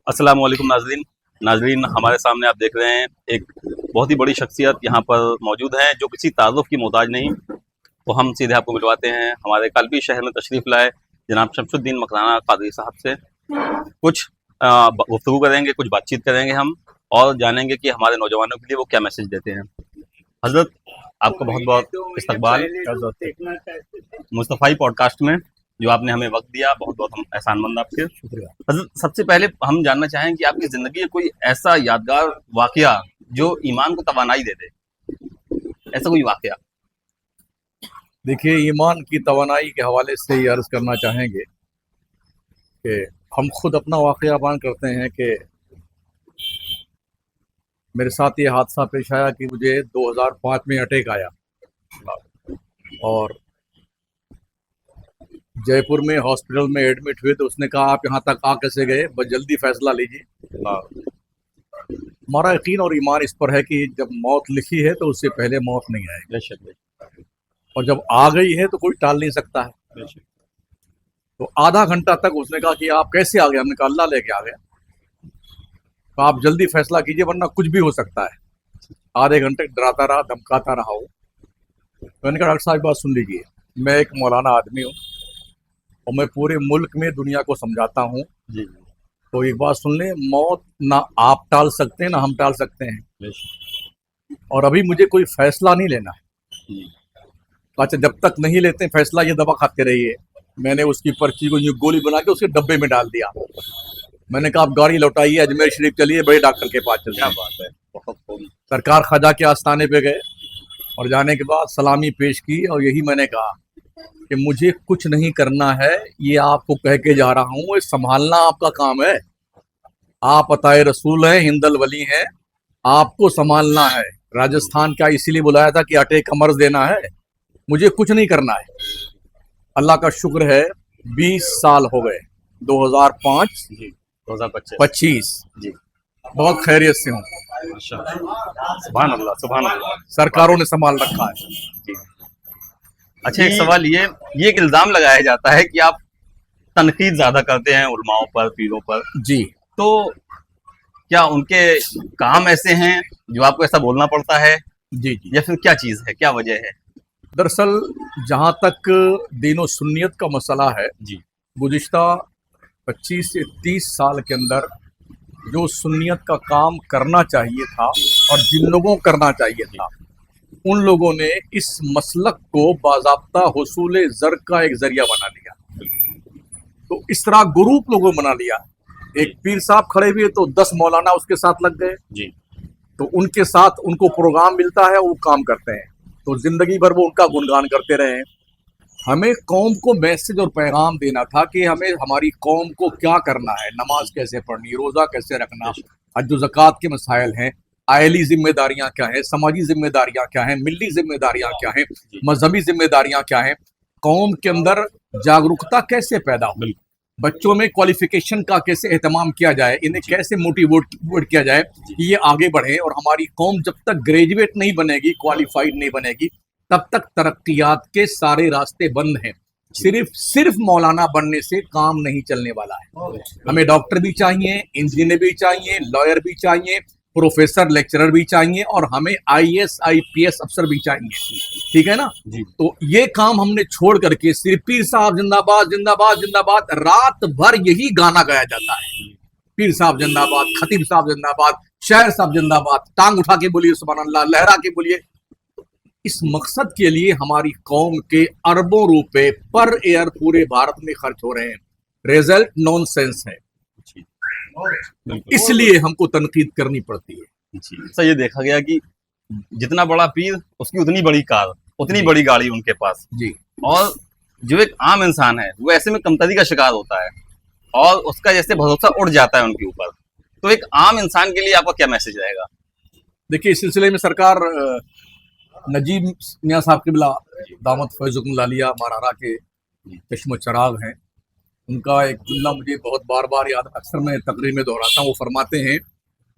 अस्सलाम वालेकुम नाजरीन हमारे सामने आप देख रहे हैं एक बहुत ही बड़ी शख्सियत यहाँ पर मौजूद हैं जो किसी तारुफ की मोहताज नहीं। तो हम सीधे आपको मिलवाते हैं हमारे कालपी शहर में तशरीफ़ लाए जनाब शमसुद्दीन मकराना कादरी साहब से। कुछ गुफ्तगू करेंगे, कुछ बातचीत करेंगे हम और जानेंगे कि हमारे नौजवानों के लिए वो क्या मैसेज देते हैं। हज़रत आपका बहुत बहुत इस्तकबाल मुस्तफ़ाई पॉडकास्ट में, जो आपने हमें वक्त दिया, बहुत बहुत हम एहसानमंद आपके। शुक्रिया। हज़रत सबसे पहले हम जानना चाहें कि आपकी ज़िंदगी में कोई ऐसा यादगार वाक़या जो ईमान को तवानाई दे दे, ऐसा कोई वाक़या? देखिए, ईमान की तवानाई के हवाले से ये अर्ज़ करना चाहेंगे कि हम खुद अपना वाक़या बयान करते हैं कि मेरे साथ ये हादसा पेश आया कि मुझे 2005 में अटैक आया और जयपुर में हॉस्पिटल में एडमिट हुए तो उसने कहा आप यहाँ तक आ कैसे गए, बस जल्दी फैसला लीजिए। हमारा यकीन और ईमान इस पर है कि जब मौत लिखी है तो उससे पहले मौत नहीं आएगी, और जब आ गई है तो कोई टाल नहीं सकता है। तो आधा घंटा तक उसने कहा कि आप कैसे आ गए, हमने कहा अल्लाह लेके आ गया। तो आप जल्दी फैसला कीजिए वरना कुछ भी हो सकता है। आधे घंटे डराता रहा, धमकाता रहा हो। तो मैंने कहा डॉक्टर साहब बात सुन लीजिए, मैं एक मौलाना आदमी हूँ और मैं पूरे मुल्क में दुनिया को समझाता हूँ। तो एक बात सुन ले, मौत ना आप टाल सकते हैं ना हम टाल सकते हैं, और अभी मुझे कोई फैसला नहीं लेना है। अच्छा, जब तक नहीं लेते फैसला ये दवा खाते रहिए। मैंने उसकी पर्ची को यूँ गोली बना के उसके डब्बे में डाल दिया। मैंने कहा आप गाड़ी लौटाइए, अजमेर शरीफ चलिए, बड़े डॉक्टर के पास चलिए। क्या बात है, बहुत खूब। सरकार ख्वाजा के आस्थाने पे गए और जाने के बाद सलामी पेश की और यही मैंने कहा कि मुझे कुछ नहीं करना है, ये आपको कह के जा रहा हूँ, ये संभालना आपका काम है। आप अताए रसूल हैं, हिंदल वली हैं, आपको संभालना है। राजस्थान का इसीलिए बुलाया था कि अटैक का मर्ज देना है, मुझे कुछ नहीं करना है। अल्लाह का शुक्र है 20 साल हो गए, 2005 जी 2025 25 जी, बहुत खैरियत से हूँ। सुभान अल्लाह, सुभान अल्लाह। सरकारों ने संभाल रखा है। जी। अच्छा, एक सवाल ये एक इल्ज़ाम लगाया जाता है कि आप तनकीद ज़्यादा करते हैं उलमाओं पर, पीरों पर। जी तो क्या उनके काम ऐसे हैं जो आपको ऐसा बोलना पड़ता है, जी जी। या फिर क्या चीज़ है, क्या वजह है? दरअसल जहाँ तक दीन सुन्नियत का मसला है, जी गुज़िश्ता 25 से 30 साल के अंदर जो सुन्नियत का काम करना चाहिए था और जिन लोगों को करना चाहिए था, उन लोगों ने इस मसलक को बाज़ाब्ता हुसूल ज़र का एक ज़रिया बना लिया। तो इस तरह ग्रुप लोगों बना लिया। एक पीर साहब खड़े हुए तो 10 मौलाना उसके साथ लग गए। जी, तो उनके साथ उनको प्रोग्राम मिलता है, वो काम करते हैं, तो जिंदगी भर वो उनका गुणगान करते रहे। हमें कौम को मैसेज और पैगाम देना था कि हमें हमारी कौम को क्या करना है, नमाज कैसे पढ़नी, रोज़ा कैसे रखना, हज व ज़कात के मसाइल हैं, आयली जिम्मेदारियां क्या हैं, समाजी जिम्मेदारियां क्या हैं, मिली जिम्मेदारियां क्या हैं, मजहबी जिम्मेदारियां क्या हैं, कौम के अंदर जागरूकता कैसे पैदा हो, बच्चों में क्वालिफिकेशन का कैसे एहतमाम किया जाए, इन्हें कैसे मोटिवेट किया जाए कि ये आगे बढ़े। और हमारी कौम जब तक ग्रेजुएट नहीं बनेगी, क्वालिफाइड नहीं बनेगी, तब तक तरक्कियात के सारे रास्ते बंद हैं। सिर्फ मौलाना बनने से काम नहीं चलने वाला है। हमें डॉक्टर भी चाहिए, इंजीनियर भी चाहिए, लॉयर भी चाहिए, प्रोफेसर लेक्चरर भी चाहिए, और हमें IAS IPS अफसर भी चाहिए। ठीक है ना जी। तो ये काम हमने छोड़ करके सिर्फ पीर साहब जिंदाबाद जिंदाबाद जिंदाबाद, रात भर यही गाना गाया जाता है। पीर साहब जिंदाबाद, खतीब साहब जिंदाबाद, शायर साहब जिंदाबाद, टांग उठा के बोलिए सुभान अल्लाह, लहरा के बोलिए। इस मकसद के लिए हमारी कौम के अरबों रुपए पर एयर पूरे भारत में खर्च हो रहे हैं, रिजल्ट नॉनसेंस है। इसलिए हमको तनकीद करनी पड़ती है। जी। सर, ये देखा गया कि जितना बड़ा पीर उसकी उतनी बड़ी कार, उतनी बड़ी गाड़ी उनके पास। जी, और जो एक आम इंसान है वो ऐसे में कमतरी का शिकार होता है और उसका जैसे भरोसा उड़ जाता है उनके ऊपर। तो एक आम इंसान के लिए आपका क्या मैसेज रहेगा? देखिए, इस सिलसिले में सरकार नजीब मियाँ साहब किबला दामद फैज़ुकुम लालिया मारारा के चश्म चराग हैं। उनका एक जुमला मुझे बहुत बार बार याद, अक्सर मैं तकरीर में दोहराता हूँ। वो फरमाते हैं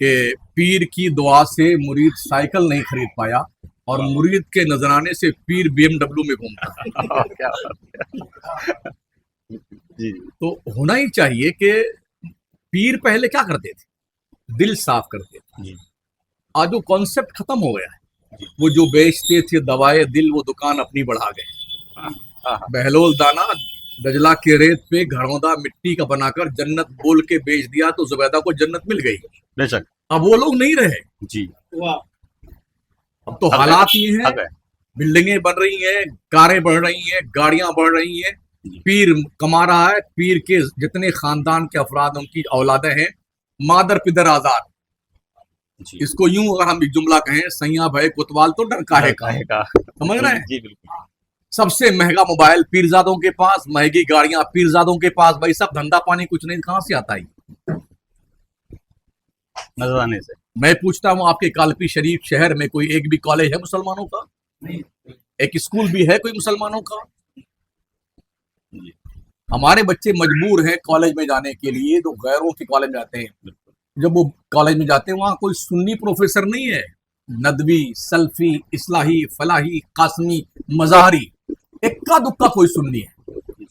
कि पीर की दुआ से मुरीद साइकिल नहीं खरीद पाया और मुरीद के नजराने से पीर BMW में घूमता। क्या बात है। जी तो होना ही चाहिए कि पीर पहले क्या करते थे, दिल साफ करते थे। जी आज वो कॉन्सेप्ट खत्म हो गया है। जी। वो जो बेचते थे दवाए दिल, वो दुकान अपनी बढ़ा गए। हाँ, बहलोल दाना दजला के रेत पे घरौंदा मिट्टी का बनाकर जन्नत बोल के बेच दिया तो जुबैदा को जन्नत मिल गई। बेशक। अब वो लोग नहीं रहे। जी अब तो हक है, हालात ये हैं, हक है। बिल्डिंगें बन रही हैं, कारें बढ़ रही हैं, गाड़ियां बढ़ रही हैं, पीर कमा रहा है, पीर के जितने खानदान के अफराद उनकी औलादें हैं, मादर पिदर आजाद। जी इसको यूं अगर हम एक जुमला कहें, सैया भय कोतवाल तो डर काहे का, का समझ रहे हैं। जी बिल्कुल। सबसे महंगा मोबाइल पीरजादों के पास, महंगी गाड़ियां पीरजादों के पास। भाई सब धंधा पानी कुछ नहीं, कहां से आता है? नजराने से। मैं पूछता हूं, आपके कालपी शरीफ शहर में कोई एक भी कॉलेज है मुसलमानों का? नहीं। एक स्कूल भी है कोई मुसलमानों का? जी हमारे बच्चे मजबूर हैं कॉलेज में जाने के लिए, तो गैरों के कॉलेज में जाते हैं। जब वो कॉलेज में जाते हैं, वहां कोई सुन्नी प्रोफेसर नहीं है। नदवी, सल्फी, इस्लाही, फलाही, कासमी, मज़ाहरी, इक्का दुक्का कोई सुन्नी है।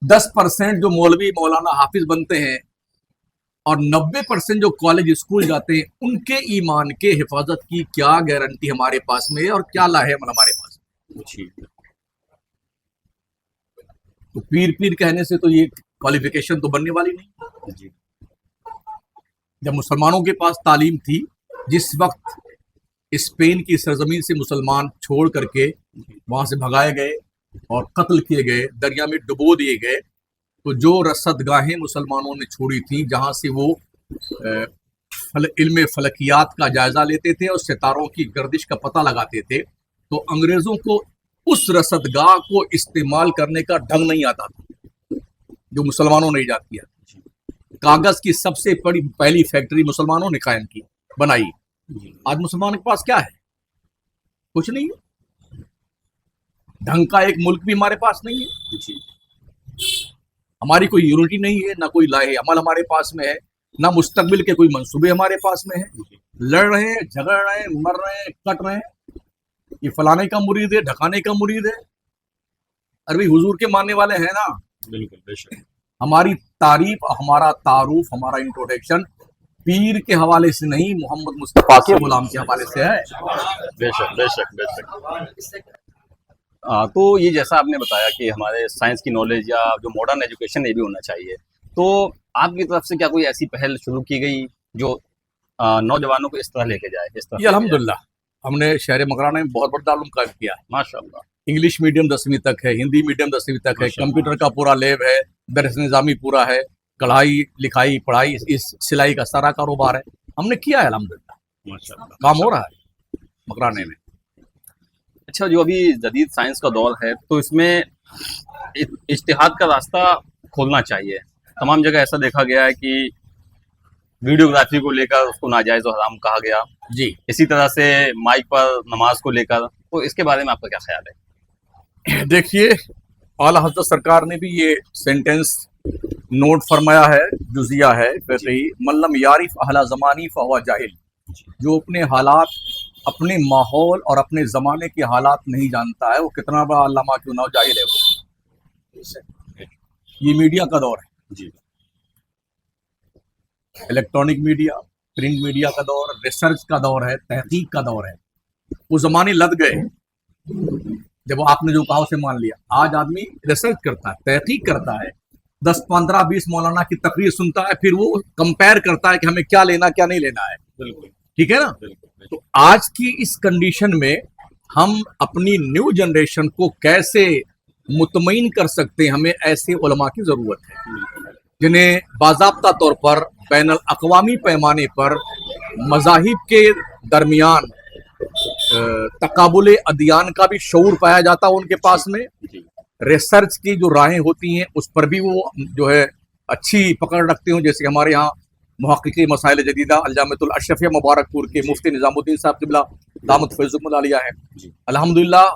10% जो मौलवी मौलाना हाफिज बनते हैं और 90% जो कॉलेज स्कूल जाते हैं, उनके ईमान के हिफाजत की क्या गारंटी हमारे पास में है और क्या लाहेमल हमारे पास में? जी तो पीर पीर कहने से तो ये क्वालिफिकेशन तो बनने वाली नहीं। जी जब मुसलमानों के पास तालीम थी, जिस वक्त स्पेन की सरजमीन से मुसलमान छोड़ करके वहां से भगाए गए और कत्ल किए गए, दरिया में डुबो दिए गए, तो जो रसदगाहें मुसलमानों ने छोड़ी थी, जहां से वो इल्म फलकियात का जायजा लेते थे और सितारों की गर्दिश का पता लगाते थे, तो अंग्रेजों को उस रसदगाह को इस्तेमाल करने का ढंग नहीं आता था जो मुसलमानों ने ईजाद किया। कागज की सबसे बड़ी पहली फैक्ट्री मुसलमानों ने कायम की, बनाई। आज मुसलमानों के पास क्या है? कुछ नहीं है। ढंग का एक मुल्क भी हमारे पास नहीं है। जी हमारी कोई यूनिटी नहीं है, ना कोई लाहे अमल हमारे पास में है, ना मुस्तकबिल के कोई मंसूबे हमारे पास में है। लड़ रहे हैं, झगड़ रहे हैं, मर रहे हैं, कट रहे हैं। ये फलाने का मुरीद है, ढकाने का मुरीद है। अरे भाई हुजूर के मानने वाले हैं ना। बिल्कुल बेशक। हमारी तारीफ, हमारा तारुफ, हमारा इंट्रोडक्शन पीर के हवाले से नहीं, मोहम्मद मुस्तफा के गुलाम के हवाले से है। बेशक बेशक बेशक। तो ये जैसा आपने बताया कि हमारे साइंस की नॉलेज या जो मॉडर्न एजुकेशन ये भी होना चाहिए, तो आपकी तरफ से क्या कोई ऐसी पहल शुरू की गई जो नौजवानों को इस तरह लेके जाए? इस तरह अल्हम्दुलिल्लाह हमने शहर मकराना में बहुत बड़ा ताल्लुम कायम किया है। माशाअल्लाह। इंग्लिश मीडियम 10वीं तक है, हिंदी मीडियम 10वीं तक है, कंप्यूटर का पूरा लैब है, दरस निज़ामी पूरा है, कढ़ाई लिखाई पढ़ाई, इस सिलाई का सारा कारोबार है। हमने किया है अल्हम्दुलिल्लाह, माशाअल्लाह काम हो रहा है मकराने में। अच्छा, जो अभी जदीद साइंस का दौर है, तो इसमें इज्तिहाद का रास्ता खोलना चाहिए। तमाम जगह ऐसा देखा गया है कि वीडियोग्राफी को लेकर उसको नाजायज और हराम कहा गया। जी इसी तरह से माइक पर नमाज को लेकर, तो इसके बारे में आपका क्या ख्याल है? देखिए, आला हज़रत सरकार ने भी ये सेंटेंस नोट फरमाया है, जुजिया है, फिर मल्लम यारिफ अहला ज़मानी फहुवा जाहिल। जो अपने हालात, अपने माहौल और अपने ज़माने के हालात नहीं जानता है, वो कितना बड़ा अल्लामा क्यों ना हो, जाहिल है वो। ये मीडिया का दौर है जी, इलेक्ट्रॉनिक मीडिया, प्रिंट मीडिया का दौर, रिसर्च का दौर है, तहकीक का दौर है। वो ज़माने लद गए जब आपने जो कहा उसे मान लिया। आज आदमी रिसर्च करता है, तहकीक करता है, 10, 15, 20 मौलाना की तकरीर सुनता है, फिर वो कंपेयर करता है कि हमें क्या लेना क्या नहीं लेना है। बिल्कुल ठीक है ना। तो आज की इस कंडीशन में हम अपनी न्यू जनरेशन को कैसे मुतमईन कर सकते हैं? हमें ऐसे उलमा की जरूरत है जिन्हें बाज़ाब्ता तौर पर बैनुल अक़वामी पैमाने पर मज़ाहिब के दरमियान तकाबुल अदियान का भी शऊर पाया जाता है उनके पास में। रिसर्च की जो राहें होती हैं उस पर भी वो जो है अच्छी पकड़ रखते हो। जैसे हमारे यहाँ मुहक्किक़ मसाइल जदीदा अल्जामतुल अशरफिया मुबारकपुर के मुफ्ती निज़ामुद्दीन साहब क़िबला दामत फैज़ुल आलिया है। अल्हम्दुलिल्लाह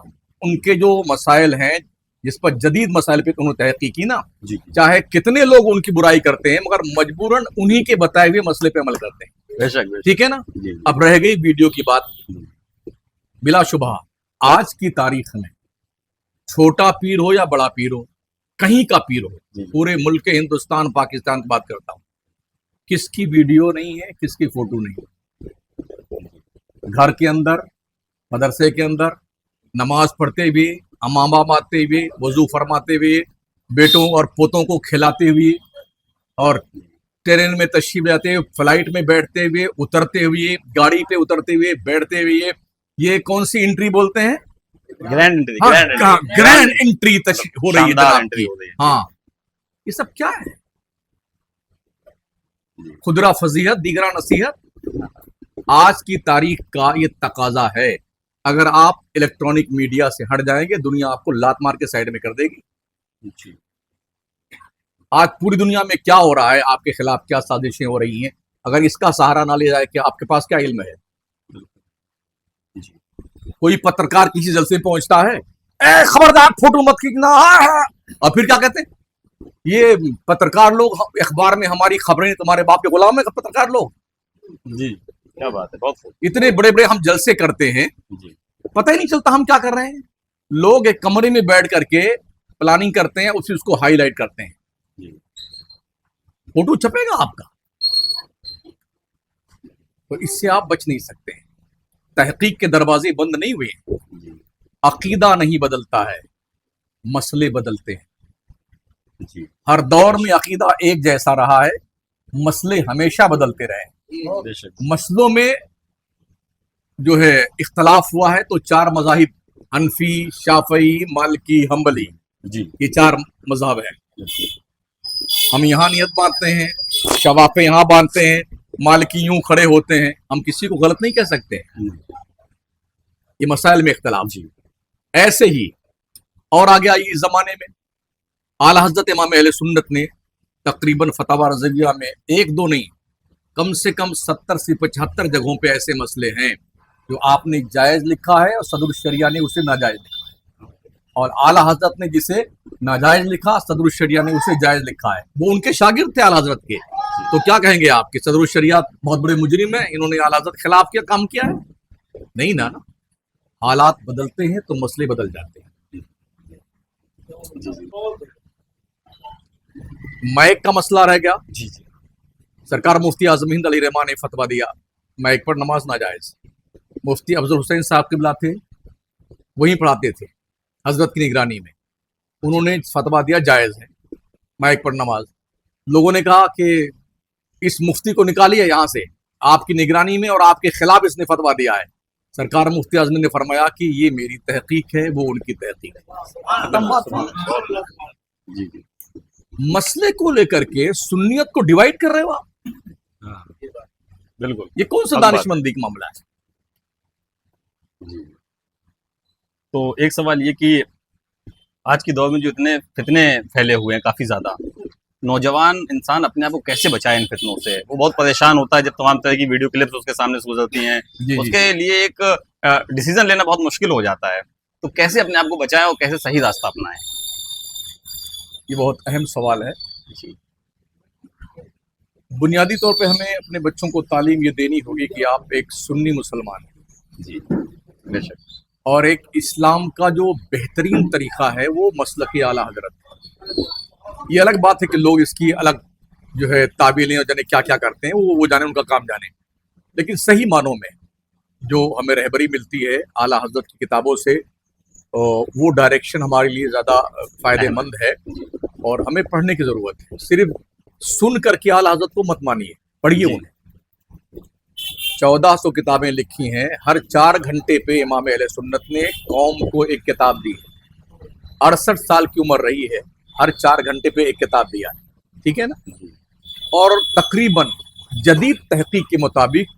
उनके जो मसाइल हैं, जिस पर जदीद मसाइल पे उन्होंने तहक़ीक़ की ना, चाहे कितने लोग उनकी बुराई करते हैं, मगर मजबूरन उन्हीं के बताए हुए मसले पे अमल करते हैं। बेशक। ठीक है ना। अब रह गई वीडियो की बात। बिलाशुबहा आज की तारीख में छोटा पीर हो या बड़ा पीर हो, कहीं का पीर हो, पूरे मुल्क हिंदुस्तान पाकिस्तान की बात करता हूं, किसकी वीडियो नहीं है, किसकी फोटो नहीं है। घर के अंदर, मदरसे के अंदर नमाज पढ़ते हुए, अमामा आते हुए, वजू फरमाते हुए, बेटों और पोतों को खिलाते हुए, और ट्रेन में तशरीफ लाते हुए, फ्लाइट में बैठते हुए, उतरते हुए, गाड़ी पे उतरते हुए, बैठते हुए, ये कौन सी एंट्री बोलते हैं? ग्रैंड एंट्री, ग्रैंड एंट्री हो रही है शानदार जनाब एंट्री की। हो रही है। हाँ, ये सब क्या है? खुदरा फजीहत दीगरा नसीहत। आज की तारीख का ये तकाजा है। अगर आप इलेक्ट्रॉनिक मीडिया से हट जाएंगे, दुनिया आपको लात मार के साइड में कर देगी। जी। आज पूरी दुनिया में क्या हो रहा है, आपके खिलाफ क्या साजिशें हो रही हैं, अगर इसका सहारा ना लिया जाए, कि आपके पास क्या इल्म है? जी। कोई पत्रकार किसी जलसे में पहुंचता है, ए खबरदार फोटो मत खींचना, और फिर क्या कहते हैं? ये पत्रकार लोग अखबार में हमारी खबरें, तुम्हारे बाप के गुलाम है पत्रकार लोग। जी, क्या बात है, बहुत खूब। इतने बड़े बड़े हम जलसे करते हैं, जी। पता ही नहीं चलता हम क्या कर रहे हैं। लोग एक कमरे में बैठ करके प्लानिंग करते हैं, उसी उसको हाईलाइट करते हैं। जी। फोटो छपेगा आपका, तो इससे आप बच नहीं सकते। तहकीक के दरवाजे बंद नहीं हुए। जी। अकीदा नहीं बदलता है, मसले बदलते हैं। जी। हर दौर में अकीदा एक जैसा रहा है, मसले हमेशा बदलते रहे। बेशक। मसलों में जो है इख्तलाफ हुआ है तो चार मज़ाहिब, हनफी, शाफई, मालिकी, हम्बली, जी। ये चार मज़हब है। हम यहाँ नियत बांधते हैं, शवाफे यहाँ बांधते हैं, मालिकी यूं खड़े होते हैं। हम किसी को गलत नहीं कह सकते, ये मसाइल में इख्तलाफ। जी। ऐसे ही और आगे आई, इस जमाने में आला हजरत इमाम अहले सुन्नत ने तकरीबन फतवा रज़विया में एक दो नहीं, कम से कम 70 से 75 जगहों पे ऐसे मसले हैं जो आपने जायज़ लिखा है और सदरुल शरिया ने उसे नाजायज़ लिखा है, और आला हजरत ने जिसे नाजायज़ लिखा, सदरुल शरिया ने उसे जायज़ लिखा है। वो उनके शागिर्द थे आला हजरत के। तो क्या कहेंगे आप कि सदरुल शरिया बहुत बड़े मुजरिम है, इन्होंने आला हजरत के खिलाफ क्या काम किया है? नहीं ना। हालात बदलते हैं तो मसले बदल जाते हैं। मैक का मसला रह गया। जी। जी। सरकार मुफ्ती आजम हिंद अली रहमान ने फतवा दिया, मैक पर नमाज नाजायज। मुफ्ती अफजल हुसैन साहब किबला थे, वहीं पढ़ाते थे हजरत की निगरानी में। उन्होंने फतवा दिया जायज़ है माइक पर नमाज। लोगों ने कहा कि इस मुफ्ती को निकालिए यहाँ से, आपकी निगरानी में और आपके खिलाफ इसने फतवा दिया है। सरकार मुफ्ती आजम ने फरमाया कि ये मेरी तहकीक है, वो उनकी तहकीक है। खत्म बात। जी। जी। मसले को लेकर के सुन्नियत को डिवाइड कर रहे हो आप, बिल्कुल। ये कौन सा दानिशमंदी का मामला है? जी। तो एक सवाल ये कि आज के दौर में जो इतने फितने फैले हुए हैं काफ़ी ज़्यादा, नौजवान इंसान अपने आप को कैसे बचाए इन फितनों से? वो बहुत परेशान होता है जब तमाम तरह की वीडियो क्लिप्स उसके सामने से गुजरती हैं। जी। उसके लिए एक डिसीजन लेना बहुत मुश्किल हो जाता है। तो कैसे अपने आप को बचाएं और कैसे सही रास्ता अपनाएं? ये बहुत अहम सवाल है। जी। बुनियादी तौर पे हमें अपने बच्चों को तालीम ये देनी होगी कि आप एक सुन्नी मुसलमान हैं, जी। बेशक। और एक इस्लाम का जो बेहतरीन तरीका है वो मसलक आला हजरत है। ये अलग बात है कि लोग इसकी अलग जो है ताबीलें और जाने क्या क्या करते हैं, वो जाने, उनका काम जाने। लेकिन सही मानों में जो हमें रहबरी मिलती है आला हजरत की किताबों से, वो डायरेक्शन हमारे लिए ज़्यादा फ़ायदेमंद है और हमें पढ़ने की ज़रूरत है। सिर्फ सुन करके आला हजरत को मत मानिए, पढ़िए उन्हें। 1400 किताबें लिखी हैं, हर 4 घंटे पे इमाम अहले सुन्नत ने कौम को एक किताब दी है। 68 साल की उम्र रही है, हर 4 घंटे पे एक किताब दिया है, ठीक है ना? और तकरीबन जदीद तहकीक के मुताबिक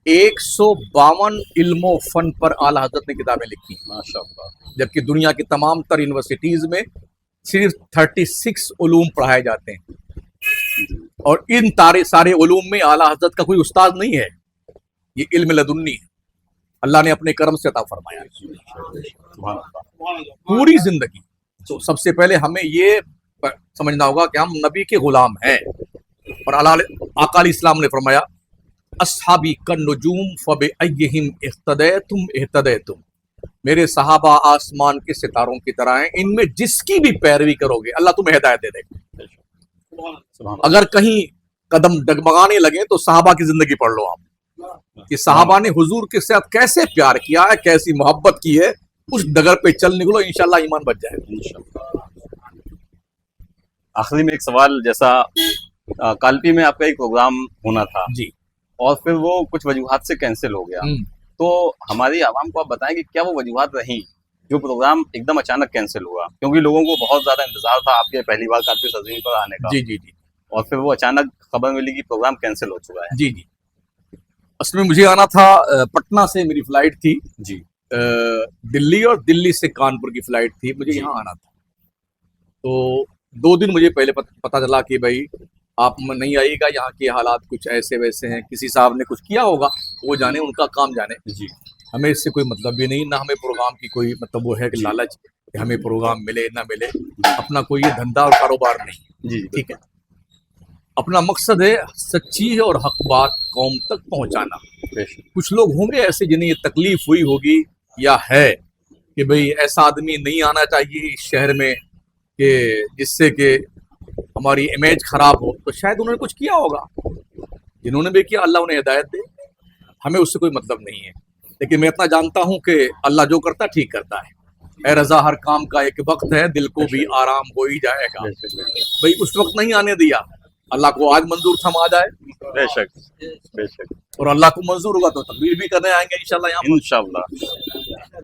152 इल्मो फन पर आला हजरत ने किताबें लिखी हैं, माशाअल्लाह। जबकि दुनिया की तमाम तर यूनिवर्सिटीज़ में सिर्फ 36 उलूम पढ़ाए जाते हैं, और इन सारे उलूम में आला हजरत का कोई उस्ताद नहीं है। ये इल्म लदुन्नी है, अल्लाह ने अपने करम से अता फरमाया पूरी जिंदगी। तो सबसे पहले हमें ये समझना होगा कि हम नबी के गुलाम हैं, और आका अलैहिस्सलाम ने फरमाया अस्हाबी कन्नुजूम फबिअय्यिहिम इह्तदैतुम इह्तदैतुम। मेरे सहाबा आसमान के सितारों की तरह हैं, इनमें जिसकी भी पैरवी करोगे अल्लाह तुम्हें हिदायत दे देगा। अगर कहीं कदम डगमगाने लगे तो सहाबा की जिंदगी पढ़ लो आप कि सहाबा ने हुजूर के साथ कैसे प्यार किया है, कैसी मोहब्बत की है, उस डगर पे चल निकलो, इंशाल्लाह ईमान बच जाएगा। आखिरी में एक सवाल, जैसा कालपी में आपका एक प्रोग्राम होना था जी। और फिर वो कुछ वजूहात से कैंसिल हो गया, तो हमारी आवाम को आप बताएं कि क्या वो वजूहात रही जो प्रोग्राम एकदम अचानक कैंसिल हुआ, क्योंकि लोगों को बहुत ज्यादा इंतजार था आपके पहली बार कालपी सजीवी पर आने का। जी जी जी। और फिर वो अचानक खबर मिली कि प्रोग्राम कैंसिल हो चुका है। जी जी। असल में मुझे आना था, पटना से मेरी फ्लाइट थी जी दिल्ली, और दिल्ली से कानपुर की फ्लाइट थी, मुझे यहाँ आना था। तो 2 दिन मुझे पहले पता चला कि भाई आप नहीं आइएगा, यहाँ के हालात कुछ ऐसे वैसे हैं, किसी साहब ने कुछ किया होगा, वो जाने, उनका काम जाने। जी हमें इससे कोई मतलब भी नहीं, ना हमें प्रोग्राम की कोई मतलब वो है कि लालच कि हमें प्रोग्राम मिले ना मिले, अपना कोई ये धंधा और कारोबार नहीं। जी ठीक है, अपना मकसद है सच्ची और हक बात कौम तक पहुंचाना। कुछ लोग होंगे ऐसे जिन्हें ये तकलीफ हुई होगी या है कि भाई ऐसा आदमी नहीं आना चाहिए इस शहर में कि जिससे कि हमारी इमेज खराब हो, तो शायद उन्होंने कुछ किया होगा। जिन्होंने भी किया अल्लाह उन्हें हिदायत दे, हमें उससे कोई मतलब नहीं है। लेकिन मैं इतना जानता हूं कि अल्लाह जो करता ठीक करता है। ए रजा हर काम का एक वक्त है, दिल को भी आराम हो ही जाएगा। भाई उस वक्त नहीं आने दिया, अल्लाह को आज मंजूर था, हम आ जाए। बेशक बेशक। और अल्लाह को मंजूर होगा तो तकबीर भी करने आएंगे इंशाल्लाह यहाँ। इंशाल्लाह।